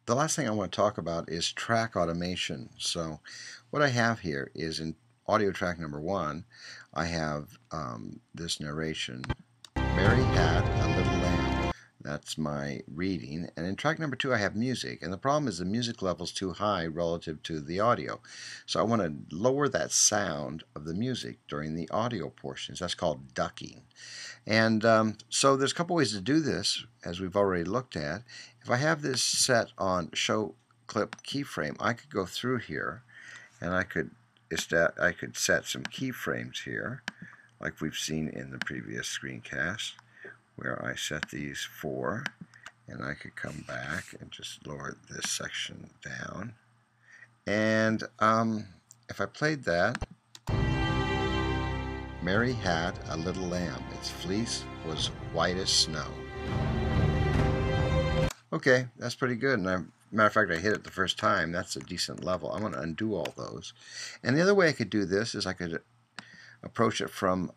The last thing I want to talk about is track automation. So what I have here is in audio track number 1, I have this narration, Mary had a little lamb. That's my reading. And in track number 2 I have music. And the problem is the music level is too high relative to the audio. So I want to lower that sound of the music during the audio portions. That's called ducking. And so there's a couple ways to do this, as we've already looked at. If I have this set on show clip keyframe, I could go through here and I could set some keyframes here, like we've seen in the previous screencast, where I set these 4, and I could come back and just lower this section down. And if I played that, Mary had a little lamb. Its fleece was white as snow. Okay, that's pretty good. And matter of fact, I hit it the first time. That's a decent level. I'm going to undo all those. And the other way I could do this is I could approach it from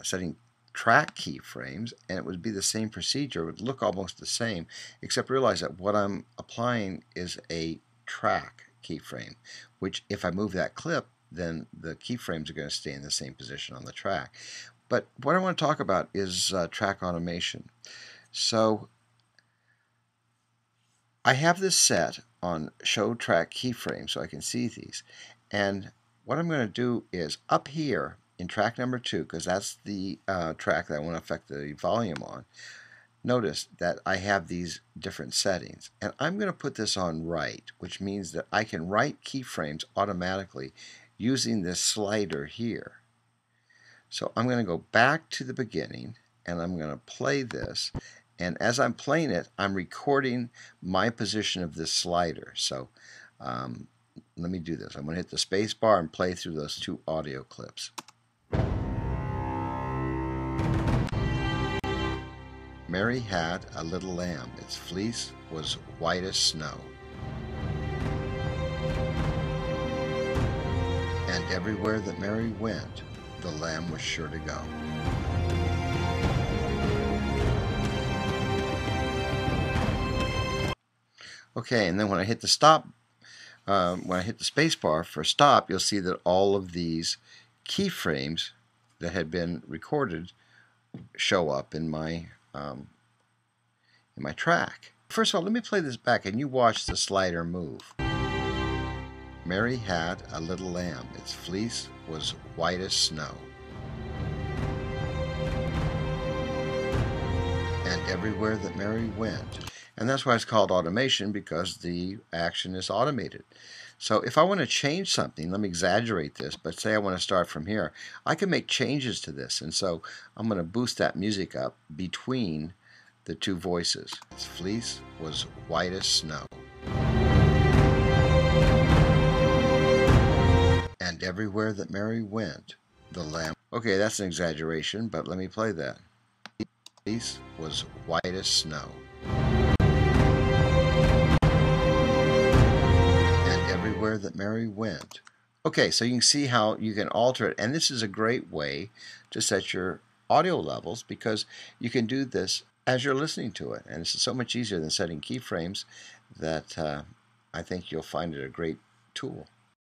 setting track keyframes, and it would be the same procedure. It would look almost the same, except realize that what I'm applying is a track keyframe, which if I move that clip, then the keyframes are going to stay in the same position on the track. But what I want to talk about is track automation. So I have this set on show track keyframe so I can see these. And what I'm going to do is up here in track number 2, because that's the track that I want to affect the volume on, notice that I have these different settings. And I'm going to put this on write, which means that I can write keyframes automatically using this slider here. So I'm going to go back to the beginning and I'm going to play this, and as I'm playing it I'm recording my position of this slider. So let me do this. I'm going to hit the space bar and play through those 2 audio clips. Mary had a little lamb. Its fleece was white as snow. And everywhere that Mary went, the lamb was sure to go. Okay, and then when I hit the stop, when I hit the space bar for stop, you'll see that all of these keyframes that had been recorded show up in my track. First of all, let me play this back and you watch the slider move. Mary had a little lamb. Its fleece was white as snow. And everywhere that Mary went. And that's why it's called automation, because the action is automated. So if I want to change something, let me exaggerate this, but say I want to start from here, I can make changes to this. And so I'm going to boost that music up between the 2 voices. Its fleece was white as snow. And everywhere that Mary went, the lamb... Okay, that's an exaggeration, but let me play that. The fleece was white as snow. And everywhere that Mary went. Okay, so you can see how you can alter it, and this is a great way to set your audio levels, because you can do this as you're listening to it, and this is so much easier than setting keyframes that I think you'll find it a great tool.